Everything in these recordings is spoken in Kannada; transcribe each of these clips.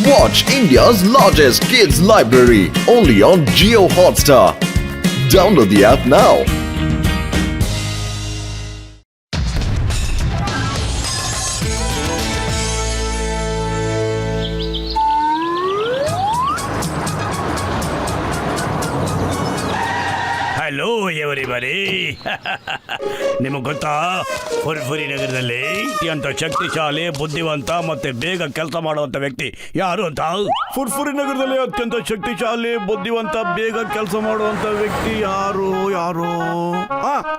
Watch India's largest kids library only on Jio Hotstar. Download the app now. Hello everybody. ನಿಮಗೆ ಗೊತ್ತಾ, ಫುರ್ಫುರಿ ನಗರದಲ್ಲಿ ಅಂತ ಶಕ್ತಿಶಾಲಿ, ಬುದ್ಧಿವಂತ ಮತ್ತೆ ಬೇಗ ಕೆಲಸ ಮಾಡುವಂತ ವ್ಯಕ್ತಿ ಯಾರು ಅಂತ? ಫುರ್ಫುರಿ ನಗರದಲ್ಲಿ ಅತ್ಯಂತ ಶಕ್ತಿಶಾಲಿ, ಬುದ್ಧಿವಂತ, ಬೇಗ ಕೆಲಸ ಮಾಡುವಂತ ವ್ಯಕ್ತಿ ಯಾರು?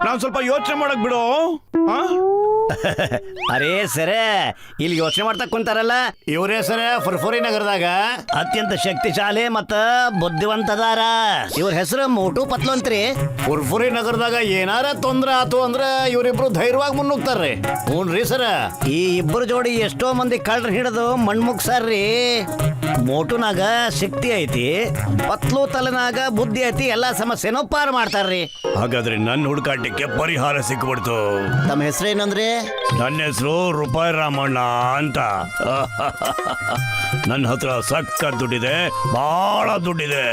ನಾನ್ ಸ್ವಲ್ಪ ಯೋಚನೆ ಮಾಡಕ್ ಬಿಡು. ಅರೇ ಸರ, ಇಲ್ಲಿ ಯೋಚನೆ ಮಾಡ್ತಾ ಕುಂತಾರಲ್ಲ, ಇವರೇ ಸರ ಫುರ್ಫುರಿ ನಗರದಾಗ ಅತ್ಯಂತ ಶಕ್ತಿಶಾಲಿ ಮತ್ತ ಬುದ್ಧಿವಂತದಾರ. ಇವ್ರ ಹೆಸರು ಮೋಟು ಪತ್ಲು ಅಂತ್ರಿ. ಫುರ್ಫುರಿ ನಗರದಾಗ ಏನಾರ ತೊಂದ್ರೆ ಆತು ಅಂದ್ರ ಇವರಿಬ್ರು ಧೈರ್ಯವಾಗಿ ಮುನ್ನುಗ್ತಾರ್ರಿ. ಹ್ಞೂನ್ರಿ ಸರ, ಈ ಇಬ್ಬರು ಜೋಡಿ ಎಷ್ಟೋ ಮಂದಿ ಕಳ್ರ ಹಿಡಿದು ಮಣ್ಮುಗ್ಸಾರ್ರಿ. ಮೋಟುನಾಗ ಶಕ್ತಿ ಐತಿ, ಪತ್ಲು ತಲೆನಾಗ ಬುದ್ಧಿ ಐತಿ, ಎಲ್ಲಾ ಸಮಸ್ಯೆನೂ ಪಾರ್ ಮಾಡ್ತಾರ್ರಿ. ಹಾಗಾದ್ರೆ ನನ್ನ ಹುಡುಕಾಟಕ್ಕೆ ಪರಿಹಾರ ಸಿಕ್ಬಿಡ್ತು. ತಮ್ಮ ಹೆಸರೇನಂದ್ರಿ? ನನ್ನ ಹೆಸರು ರೂಪಾಯಿ ರಾಮಣ್ಣ ಅಂತ. ನನ್ನ ಹತ್ರ ಸಕ್ಕ ದುಡ್ಡಿದೆ, ಬಹಳ ದುಡ್ಡಿದೆ.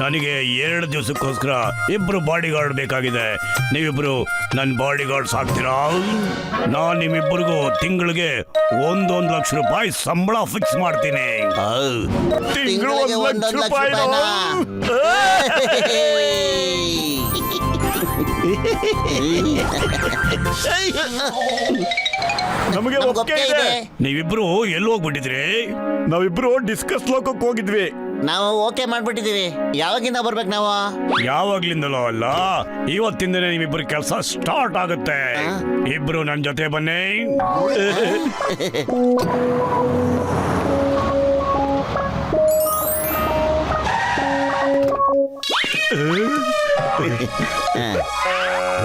ನನಗೆ 2 ದಿವಸಕ್ಕೋಸ್ಕರ 2 ಬಾಡಿ ಗಾರ್ಡ್ ಬೇಕಾಗಿದೆ. ನೀವಿಬ್ರು ನನ್ನ ಬಾಡಿ ಗಾರ್ಡ್ಸ್ ಆಗ್ತೀರಾ? ನಾನು ನಿಮ್ಮಿಬ್ಬರಿಗೂ ತಿಂಗಳಿಗೆ 1 ಲಕ್ಷ ರೂಪಾಯಿ ಸಂಬಳ ಫಿಕ್ಸ್ ಮಾಡ್ತೀನಿ. ತಿಂಗಳು 1 ಲಕ್ಷ ರೂಪಾಯಿ. ನಮಗೆ ಒಪ್ಪಿಗೆ ಇದೆ. ನೀವಿಬ್ರು ಎಲ್ಲಿ ಹೋಗ್ಬಿಟ್ಟಿದ್ರಿ? ನಾವಿಬ್ರು ಡಿಸ್ಕಸ್ ಲೋಕಕ್ಕೆ ಹೋಗಿದ್ವಿ. ನಾವು ಓಕೆ ಮಾಡ್ಬಿಟ್ಟಿದೀವಿ. ಯಾವಾಗಿಂದ ಬರ್ಬೇಕು ನಾವು? ಯಾವಾಗ್ಲಿಂದಲೋ ಅಲ್ಲ, ಇವತ್ತಿಂದನೇ ನಿಮ್ಮಿಬ್ರು ಕೆಲಸ ಸ್ಟಾರ್ಟ್ ಆಗುತ್ತೆ. ಇಬ್ರು ನನ್ನ ಜೊತೆ ಬನ್ನಿ.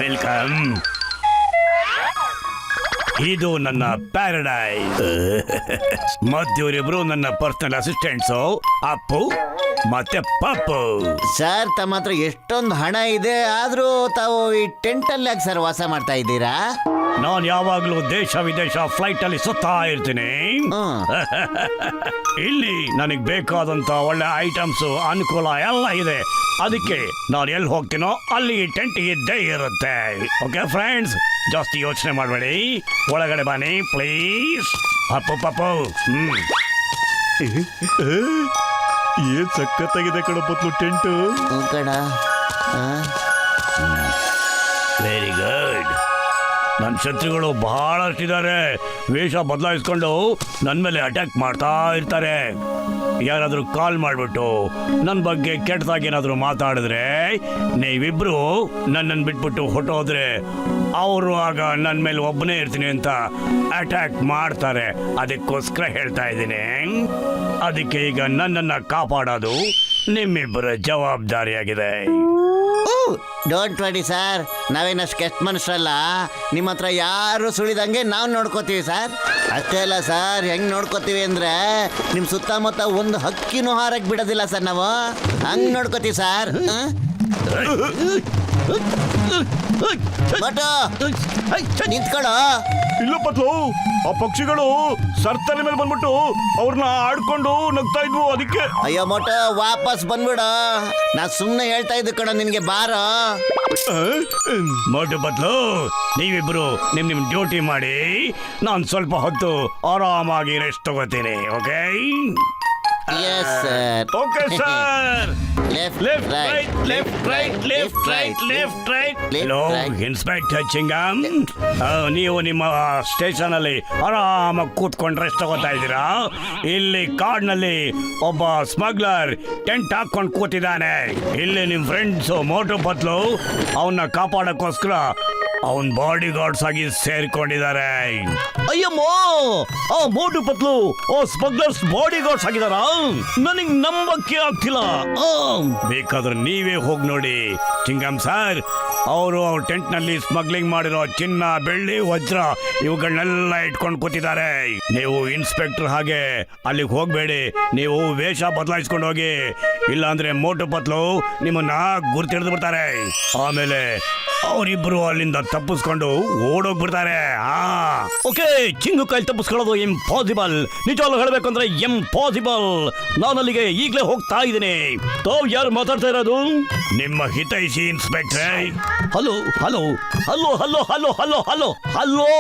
ವೆಲ್ಕಮ್. ಇದು ನನ್ನ ಪ್ಯಾರಡೈಸ್. ಮತ್ತಿವರಿಬ್ರು ನನ್ನ ಪರ್ಸನಲ್ ಅಸಿಸ್ಟೆಂಟ್ಸು, ಅಪ್ಪು ಮತ್ತೆ ಪಪ್ಪು. ಸರ್, ತಮ್ಮ ಹತ್ರ ಎಷ್ಟೊಂದು ಹಣ ಇದೆ, ಆದ್ರೂ ತಾವು ಈ ಟೆಂಟ್ ಅಲ್ಲಿ ಯಾಕೆ ಸರ್ ವಾಸ ಮಾಡ್ತಾ ಇದ್ದೀರಾ? ನಾನು ಯಾವಾಗ್ಲೂ ದೇಶ ವಿದೇಶ ಫ್ಲೈಟ್ ಅಲ್ಲಿ ಸುತ್ತಾ ಇರ್ತೀನಿ. ಇಲ್ಲಿ ನನಗೆ ಬೇಕಾದಂತ ಒಳ್ಳೆ ಐಟಮ್ಸ್, ಅನುಕೂಲ ಎಲ್ಲ ಇದೆ. ಅದಕ್ಕೆ ನಾನು ಎಲ್ಲಿ ಹೋಗ್ತೀನೋ ಅಲ್ಲಿ ಟೆಂಟ್ ಇದ್ದೇ ಇರುತ್ತೆ. ಓಕೆ ಫ್ರೆಂಡ್ಸ್, ಜಾಸ್ತಿ ಯೋಚನೆ ಮಾಡಬೇಡಿ, ಒಳಗಡೆ ಬನ್ನಿ ಪ್ಲೀಸ್. ಅಪ್ಪು ಪಪ್ಪು. ಏನ್ ಸಖತ್ತಾಗಿದೆ ಕಣಪತ್ಲು ಟೆಂಟು. Very good. ನನ್ನ ಶತ್ರುಗಳು ಬಹಳಷ್ಟಿದ್ದಾರೆ. ವೇಷ ಬದಲಾಯಿಸ್ಕೊಂಡು ನನ್ನ ಮೇಲೆ ಅಟ್ಯಾಕ್ ಮಾಡ್ತಾ ಇರ್ತಾರೆ. ಯಾರಾದರೂ ಕಾಲ್ ಮಾಡಿಬಿಟ್ಟು ನನ್ನ ಬಗ್ಗೆ ಕೆಟ್ಟದಾಗಿ ಏನಾದರೂ ಮಾತಾಡಿದ್ರೆ, ನೀವಿಬ್ರು ನನ್ನನ್ನು ಬಿಟ್ಬಿಟ್ಟು ಹೊಟ್ಟೋದ್ರೆ ಅವರು ಆಗ ನನ್ನ ಮೇಲೆ ಒಬ್ಬನೇ ಇರ್ತೀನಿ ಅಂತ ಅಟ್ಯಾಕ್ ಮಾಡ್ತಾರೆ. ಅದಕ್ಕೋಸ್ಕರ ಹೇಳ್ತಾ ಇದ್ದೀನಿ. ಅದಕ್ಕೆ ಈಗ ನನ್ನನ್ನು ಕಾಪಾಡೋದು ನಿಮ್ಮಿಬ್ಬರ ಜವಾಬ್ದಾರಿಯಾಗಿದೆ. ಡೋಂಟ್ ವರಿ ಸರ್, ನಾವೇನಷ್ಟು ಕೆಟ್ಟ ಮನುಷ್ಯರಲ್ಲ. ನಿಮ್ಮ ಹತ್ರ ಯಾರು ಸುಳಿದಂಗೆ ನಾವು ನೋಡ್ಕೋತೀವಿ ಸರ್. ಅಷ್ಟೇ ಅಲ್ಲ ಸರ್, ಹೆಂಗೆ ನೋಡ್ಕೋತೀವಿ ಅಂದರೆ ನಿಮ್ಮ ಸುತ್ತಮುತ್ತ ಒಂದು ಹಕ್ಕಿನೂ ಹಾರಕ್ಕೆ ಬಿಡೋದಿಲ್ಲ ಸರ್. ನಾವು ಹಂಗೆ ನೋಡ್ಕೋತೀವಿ ಸರ್. ನಿಂತ್ಕೊಡು. ಇಲ್ಲ ಪತ್ಲು, ಆ ಪಕ್ಷಿಗಳು ಸರ್ತನೆ ಮೇಲೆ ಬಂದ್ಬಿಟ್ಟು ಅವ್ರನ್ನ ಆಡ್ಕೊಂಡು ನಗ್ತಾ ಇದ್ವು. ಅದಕ್ಕೆ ಅಯ್ಯೋ ಮೋಟೋ, ವಾಪಸ್ ಬಂದ್ಬಿಡು. ನಾ ಸುಮ್ಮನೆ ಹೇಳ್ತಾ ಇದ್ದೆ ಕಣ ನಿನಗೆ, ಬಾರೋ. ಮೋಟು ಪತ್ಲು, ನೀವಿಬ್ರು ನಿಮ್ ಡ್ಯೂಟಿ ಮಾಡಿ. ನಾನು ಸ್ವಲ್ಪ ಹೊತ್ತು ಆರಾಮಾಗಿ ರೆಸ್ಟ್ ತಗೋತೀನಿ. Okay? Yes sir. Okay sir. Left left right, right, left right, left right, left right. Hello inspector Chingam, ನೀವು ನಿಮ್ಮ ಸ್ಟೇಷನ್ ಅಲ್ಲಿ ಆರಾಮಾಗಿ ಕೂತ್ಕೊಂಡು ರೆಸ್ಟ್ ತಗೋತಾ ಇದ್ದೀರಾ? ಇಲ್ಲಿ ಕಾಡ್ನಲ್ಲಿ ಒಬ್ಬ ಸ್ಮಗ್ಲರ್ ಟೆಂಟ್ ಹಾಕೊಂಡು ಕೂತಿದ್ದಾನೆ. ಇಲ್ಲಿ ನಿಮ್ ಫ್ರೆಂಡ್ಸ್ ಮೋಟು ಪತ್ಲು ಅವನ್ನ ಕಾಪಾಡಕ್ಕೋಸ್ಕರ ಅವನ್ ಬಾಡಿ ಗಾರ್ಡ್ಸ್ ಆಗಿ ಸೇರ್ಕೊಂಡಿದ್ದಾರೆ. ಅಯ್ಯಮ್ಮೋ, ಆ ಮೋಟು ಪತ್ಲು ಸ್ಮಗ್ಲರ್ಸ್ ಬಾಡಿ ಗಾರ್ಡ್ಸ್ ಆಗಿದಾರ? ನನಗ್ ನಂಬಕ್ಕೆ ಆಗ್ತಿಲ್ಲ. ಬೇಕಾದ್ರೆ ನೀವೇ ಹೋಗಿ ನೋಡಿ ಚಿಂಗಮ್ ಸರ್. ಅವರು ಅವ್ರ ಟೆಂಟ್ ನಲ್ಲಿ ಸ್ಮಗ್ಲಿಂಗ್ ಮಾಡಿರೋ ಚಿನ್ನ, ಬೆಳ್ಳಿ, ವಜ್ರ ಇವುಗಳನ್ನೆಲ್ಲ ಇಟ್ಕೊಂಡು ಕೂತಿದ್ದಾರೆ. ನೀವು ಇನ್ಸ್ಪೆಕ್ಟರ್ ಹಾಗೆ ಅಲ್ಲಿಗೆ ಹೋಗ್ಬೇಡಿ. ನೀವು ವೇಷ ಬದಲಾಯಿಸ್ಕೊಂಡು ಹೋಗಿ, ಇಲ್ಲಾಂದ್ರೆ ಮೋಟು ಪತ್ಲು ನಿಮ್ಮನ್ನ ಗುರ್ತಿಡ್ದು ಬಿಡ್ತಾರೆ. ಆಮೇಲೆ ಅವರಿಬ್ರು ಅಲ್ಲಿಂದ ತಪ್ಪಿಸ್ಕೊಂಡು ಓಡೋಗ್ಬಿಡ್ತಾರೆ. ಓಕೆ, ಚಿಂಗು ಕೈಲಿ ತಪ್ಪಿಸ್ಕೊಳ್ಳೋದು ಇಂಪಾಸಿಬಲ್. ನಿಜವಾಗ್ಲೂ ಹೇಳ್ಬೇಕಂದ್ರೆ ಇಂಪಾಸಿಬಲ್. ನಾನು ಅಲ್ಲಿಗೆ ಈಗಲೇ ಹೋಗ್ತಾ ಇದ್ದೀನಿ. ತಾವು ಯಾರು ಮಾತಾಡ್ತಾ ಇರೋದು? ನಿಮ್ಮ ಹಿತೈಷಿ ಇನ್ಸ್ಪೆಕ್ಟ್ರೆ. Hello hello hello hello hello hello hello hello.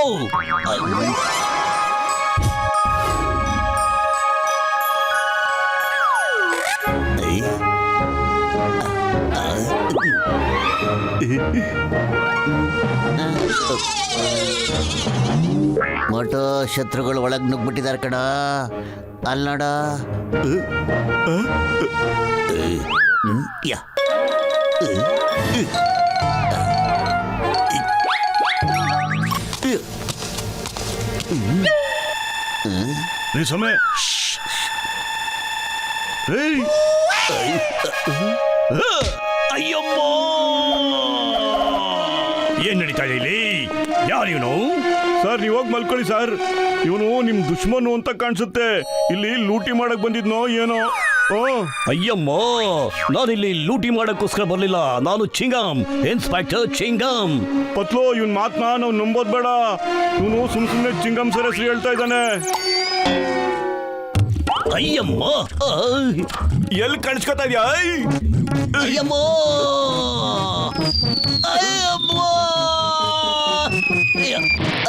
Motu ಶತ್ರುಗಳು ಒಳಗ್ ನುಗ್ಬಿಟ್ಟಿದ್ದಾರೆ ಕಣ. ಅಲ್ಲಿ ನೋಡ. ಸಮಯ ಅಯ್ಯಮ್ಮ, ಏನ್ ನಡೀತಾ ಇದೆ ಇಲ್ಲಿ? ಯಾರು ಇವನು? ಸರ್ ನೀವು ಹೋಗಿ ಮಲ್ಕೊಳ್ಳಿ ಸರ್. ಇವನು ನಿಮ್ ದುಶ್ಮನು ಅಂತ ಕಾಣಿಸುತ್ತೆ. ಇಲ್ಲಿ ಲೂಟಿ ಮಾಡಕ್ ಬಂದಿದ್ನೋ ಏನೋ. ಅಯ್ಯಮ್ಮ, ನಾನಿಲ್ಲಿ ಲೂಟಿ ಮಾಡಕ್ಕೋಸ್ಕರ ಬರ್ಲಿಲ್ಲ. ನಾನು ಚಿಂಗಮ್, ಇನ್ಸ್ಪೆಕ್ಟರ್ ಚಿಂಗಮ್. ಪತ್ಲು ಇವನ್ ಮಾತ್ನ ನಾವು ನಂಬೋದ್ ಬೇಡ. ಇವನು ಸುಮ್ನೆ ಚಿಂಗಮ್ ಸರ್ ಹೆಸರು ಹೇಳ್ತಾ ಇದ್ದಾನೆ. ಅಯ್ಯಮ್ಮ, ಎಲ್ಲಿ ಕಾಣಿಸ್ಕೊತಾ ಇದ್ಯಾ? ಅಯ್ಯಮ್ಮ, ಅಯ್ಯಮ್ಮ,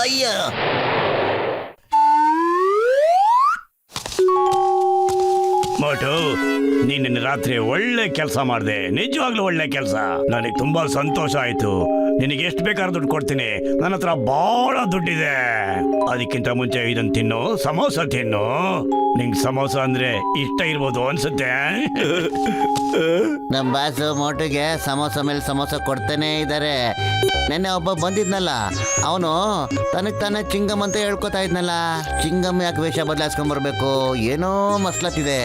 ಅಯ್ಯ. ಮೋಟು, ನೀನು ರಾತ್ರಿ ಒಳ್ಳೆ ಕೆಲಸ ಮಾಡಿದೆ. ನಿಜವಾಗ್ಲೂ ಒಳ್ಳೆ ಕೆಲಸ. ನನಗೆ ತುಂಬಾ ಸಂತೋಷ ಆಯ್ತು. ನಿನಗೆ ಎಷ್ಟು ಬೇಕಾದ್ರೂ ದುಡ್ಡು ಕೊಡ್ತೀನಿ. ನನ್ನ ಹತ್ರ ಬಹಳ ದುಡ್ಡಿದೆ. ಅದಕ್ಕಿಂತ ಮುಂಚೆ ಇದನ್ನು ತಿನ್ನು, ಸಮೋಸ ತಿನ್ನು. ನಿಂಗೆ ಸಮೋಸ ಅಂದ್ರೆ ಇಷ್ಟ ಇರ್ಬೋದು ಅನ್ಸುತ್ತೆ. ನಮ್ಮ ಬಾಸು ಮೋಟುಗೆ ಸಮೋಸ ಮೇಲೆ ಸಮೋಸ ಕೊಡ್ತಾನೆ ಇದ್ದಾರೆ. ನೆನ್ನೆ ಒಬ್ಬ ಬಂದಿದ್ನಲ್ಲ, ಅವನು ತನಗೆ ತಾನೇ ಚಿಂಗಮ್ ಅಂತ ಹೇಳ್ಕೊತಾ ಇದ್ನಲ್ಲ. ಚಿಂಗಮ್ ಯಾಕೆ ವೇಷ ಬದಲಾಯಿಸ್ಕೊಂಡ್ಬರ್ಬೇಕು? ಏನೋ ಮಸ್ಲತ್ತಿದೆ.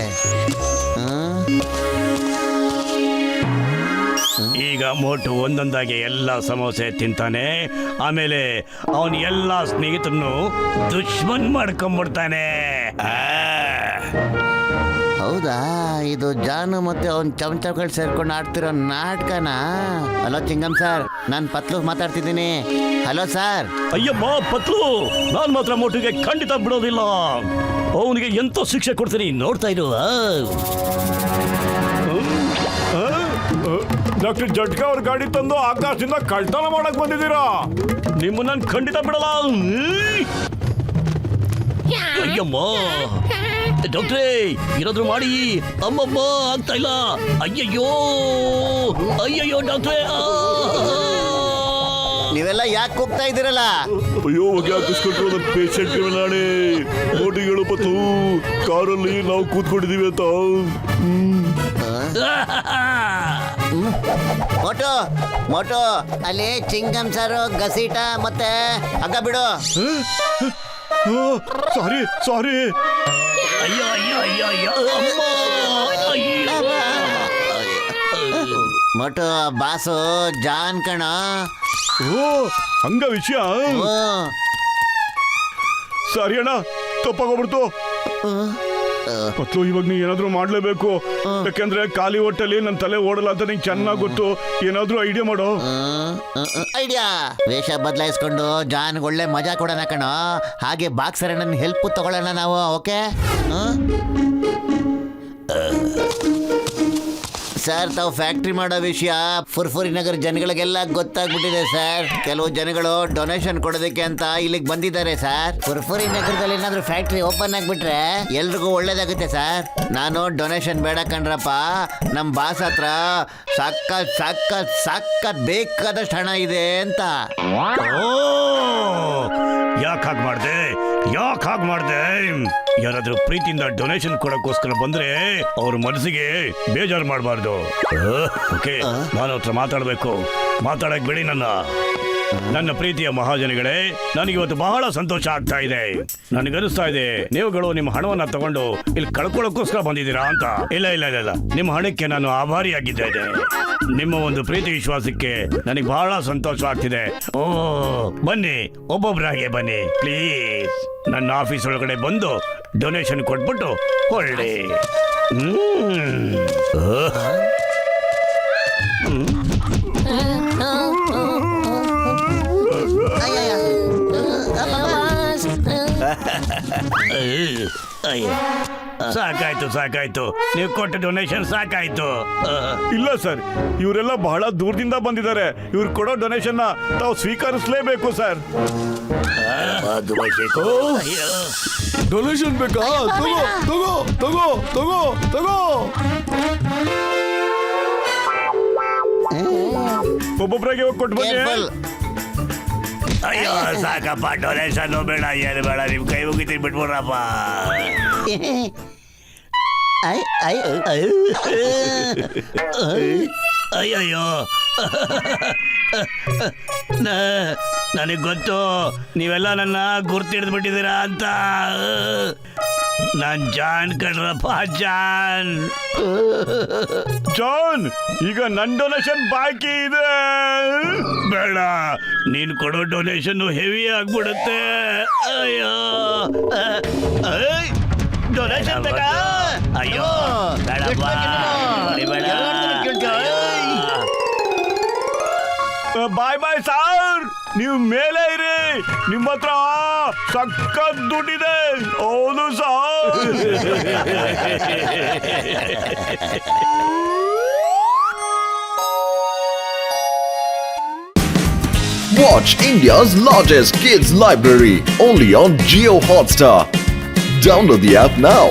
ಈಗ ಮೋಟು ಒಂದೊಂದಾಗಿ ಎಲ್ಲ ಸಮೋಸೆ ತಿಂತಾನೆ. ಆಮೇಲೆ ಅವನು ಎಲ್ಲ ಸ್ನೇಹಿತರನ್ನು ದುಶ್ಮನ್ ಮಾಡ್ಕೊಂಡ್ಬಿಡ್ತಾನೆ. ಹೌದಾ? ಇದು ಜಾನು ಮತ್ತೆ ಅವನ್ ಚಮಚಗಳು ಸೇರ್ಕೊಂಡು ಆಡ್ತಿರೋ ನಾಟಕನ? ಹಲೋ ಚಿಂಗಮ್ ಸರ್, ನಾನು ಪತ್ಲು ಮಾತಾಡ್ತಿದ್ದೀನಿ. Hello sir. ಅಯ್ಯಮ್ಮ ಪತ್ಲು, ನಾನು ಮಾತ್ರ ಮೋಟುಗೆ ಖಂಡಿತ ಬಿಡೋದಿಲ್ಲ. ಅವನಿಗೆ ಎಂತ ಶಿಕ್ಷೆ ಕೊಡ್ತೀನಿ, ನೋಡ್ತಾ ಇರು. ಡಾಕ್ಟರ್ ಜಟ್ಕಾ ಅವ್ರ ಗಾಡಿ ತಂದು ಆಕಾಶದಿಂದ ಕಳ್ತನ ಮಾಡಕ್ ಬಂದಿದ್ದೀರಾ? ನಿಮ್ಮ ನಾನು ಖಂಡಿತ ಬಿಡಲ್ಲ. ಅಯ್ಯಮ್ಮ ಡಾಕ್ಟ್ರೇ, ಏನಾದ್ರು ಮಾಡಿ. ಅಮ್ಮಮ್ಮ, ಆಗ್ತಾ ಇಲ್ಲ. ಅಯ್ಯಯ್ಯೋ ಅಯ್ಯಯ್ಯೋ ಡಾಕ್ಟ್ರೇ. ನೀವೆಲ್ಲ ಯಾಕೆ ಕೂಗ್ತಾ ಇದ್ದೀರಲ್ಲ? ಅಯ್ಯೋ, ಹೊಗೆ ಹಾಕಿಸ್ಕೊಟ್ರು ನನ್ನ ಪೇಷಂಟ್ ನಾಳೆ. ಮೋಟಿಗಳು ಪತ್ಲು, ಕಾರಲ್ಲಿ ನಾವು ಕೂತ್ಕೊಂಡಿದೀವಿ ಅಂತ. ಮೋಟು ಮೋಟು, ಅಲ್ಲಿ ಚಿಂಗಮ್ ಸರ್ ಗಸೀಟ ಮತ್ತೆ ಹಗ್ಗ ಬಿಡು. ಸಾರಿ ಸಾರಿ. ಅಯ್ಯೋ ಅಯ್ಯೋ ಅಯ್ಯೋ ಅಯ್ಯೋ ಅಮ್ಮ, ಅಯ್ಯೋ. ಮೋಟು ಬಾಸು ಜಾನ್ ಕಣ. ಓ, ಹಂಗ ವಿಷಯ. ಸರಿ ಅಣ್ಣ, ತಪ್ಪಾಗೋಗ್ಬಿಡ್ತು. ಪತ್ಲು, ಇವಾಗ ನೀ ಏನಾದ್ರು ಮಾಡ್ಲೇಬೇಕು. ಯಾಕಂದ್ರೆ ಖಾಲಿ ಹೊಟ್ಟೆಲಿ ನನ್ನ ತಲೆ ಓಡಲ್ಲ ಅಂತ ನಿಂಗೆ ಚೆನ್ನಾಗಿ ಗೊತ್ತು. ಏನಾದ್ರೂ ಐಡಿಯಾ ಮಾಡೋ. ಐಡಿಯಾ? ವೇಷ ಬದಲಾಯಿಸ್ಕೊಂಡು ಜಾನ್ ಒಳ್ಳೆ ಮಜಾ ಕೊಡೋಣ ಕಣೋ. ಹಾಗೆ ಬಾಕ್ಸರ್ ನನ್ನ ಹೆಲ್ಪ್ ತಗೊಳ್ಳೋಣ ನಾವು. ಓಕೆ ಸರ್, ತಾವು ಫ್ಯಾಕ್ಟ್ರಿ ಮಾಡೋ ವಿಷಯ ಫುರ್ಫುರಿ ನಗರ ಜನಗಳಿಗೆಲ್ಲ ಗೊತ್ತಾಗ್ಬಿಟ್ಟಿದೆ ಸರ್. ಕೆಲವು ಜನಗಳು ಡೊನೇಷನ್ ಕೊಡೋದಕ್ಕೆ ಅಂತ ಇಲ್ಲಿಗೆ ಬಂದಿದ್ದಾರೆ ಸರ್. ಫುರ್ಫುರಿ ನಗರದಲ್ಲಿ ಏನಾದ್ರು ಫ್ಯಾಕ್ಟ್ರಿ ಓಪನ್ ಆಗಿಬಿಟ್ರೆ ಎಲ್ರಿಗೂ ಒಳ್ಳೇದಾಗುತ್ತೆ ಸರ್. ನಾನು ಡೊನೇಷನ್ ಬೇಡ ಕಣ್ರಪ್ಪ. ನಮ್ಮ ಬಾಸ್ ಹತ್ರ ಸಕ್ಕತ್ ಸಕ್ಕತ್ ಸಕ್ಕತ್ ಬೇಕಾದಷ್ಟು ಹಣ ಇದೆ ಅಂತ. ಯಾಕೆ ಹಾಗೆ ಮಾಡಿದೆ? ಯಾಕೆ ಹಾಗೆ ಮಾಡಿದೆ? ಯಾರಾದ್ರೂ ಪ್ರೀತಿಯಿಂದ ಡೊನೇಷನ್ ಕೊಡಕ್ಕೋಸ್ಕರ ಬಂದ್ರೆ ಅವ್ರ ಮನಸ್ಸಿಗೆ ಬೇಜಾರು ಮಾಡಬಾರ್ದು. ಓಕೆ, ನಾನು ಹತ್ರ ಮಾತಾಡಬೇಕು. ಮಾತಾಡಕ್ ಬಿಡಿ ನನ್ನ ಪ್ರೀತಿಯ ಮಹಾಜನಗಳೇ. ನನಗಿವತ್ತು ಬಹಳ ಸಂತೋಷ ಆಗ್ತಾ ಇದೆ. ನನಗನ್ನಿಸ್ತಾ ಇದೆ ನೀವುಗಳು ನಿಮ್ಮ ಹಣವನ್ನ ತಗೊಂಡು ಇಲ್ಲಿ ಕಳ್ಕೊಳ್ಳೋಕ್ಕೋಸ್ಕರ ಬಂದಿದ್ದೀರಾ ಅಂತ. ಇಲ್ಲ ಇಲ್ಲ ಇಲ್ಲ ಇಲ್ಲ, ನಿಮ್ಮ ಹಣಕ್ಕೆ ನಾನು ಆಭಾರಿಯಾಗಿದ್ದೇನೆ. ನಿಮ್ಮ ಒಂದು ಪ್ರೀತಿ ವಿಶ್ವಾಸಕ್ಕೆ ನನಗೆ ಬಹಳ ಸಂತೋಷ ಆಗ್ತಿದೆ. ಓ, ಬನ್ನಿ, ಒಬ್ಬೊಬ್ಬರಾಗೆ ಬನ್ನಿ ಪ್ಲೀಸ್. ನನ್ನ ಆಫೀಸ್ ಒಳಗಡೆ ಬಂದು ಡೊನೇಷನ್ ಕೊಟ್ಬಿಟ್ಟು ಹೊಳ್ಳಿ. ಸಾಕಾಯ್ತು ಸಾಕಾಯ್ತು, ನೀವು ಕೊಟ್ಟ ಡೊನೇಷನ್ ಸಾಕಾಯ್ತು. ಇಲ್ಲ ಸರ್, ಇವರೆಲ್ಲ ಬಹಳ ದೂರದಿಂದ ಬಂದಿದ್ದಾರೆ. ಇವ್ರು ಕೊಡೋ ಡೊನೇಷನ್ ತಾವು ಸ್ವೀಕರಿಸಲೇಬೇಕು ಸರ್. ಡೊನೇಷನ್ ಬೇಕಾ? ತಗೋ ತಗೋ ತಗೋ ತಗೋ ತಗೋ. ಒಬ್ಬೊಬ್ಬರಾಗೆ ಹೋಗಿ ಕೊಟ್ಟು ಬನ್ನಿ. ಅಯ್ಯೋ ಸಾಕಪ್ಪ, ಡೊನೇಷನ್ ಬೇಡ, ಏನು ಬೇಡ, ನಿಮ್ ಕೈ ಮುಗಿತೀನಿ, ಬಿಟ್ಬಿಡ್ರಪ್ಪ. ಅಯ್ಯಯ್ಯೋ, ನನಗೆ ಗೊತ್ತು ನೀವೆಲ್ಲ ನನ್ನ ಗುರ್ತಿಡ್ದು ಬಿಟ್ಟಿದ್ದೀರಾ ಅಂತ. ನಾನ್ ಜಾನ್ ಕಣ್ರಪ್ಪ, ಜಾನ್. ಜಾನ್, ಈಗ ನನ್ ಡೊನೇಷನ್ ಬಾಕಿ ಇದೆ. ಬೇಡ, ನೀನ್ ಕೊಡೋ ಡೊನೇಷನ್ ಹೆವಿ ಆಗ್ಬಿಡುತ್ತೆ. ಅಯ್ಯೋ, ಡೊನೇಷನ್ ಬೇಕಾ? ಅಯ್ಯೋ ಬೇಡಪ್ಪ, ಬೇಡ. ಬಾಯ್ ಬಾಯ್ ಸಾರ್, ನೀವು ಮೇಲೆ ಇರಿ. ನಿಮ್ಮ ಹತ್ರ ಸಖತ್ ದುಡ್ಡಿದೆ. ಹೌದು sir. Watch India's largest kids library only on Geo Hotstar. Download the app now.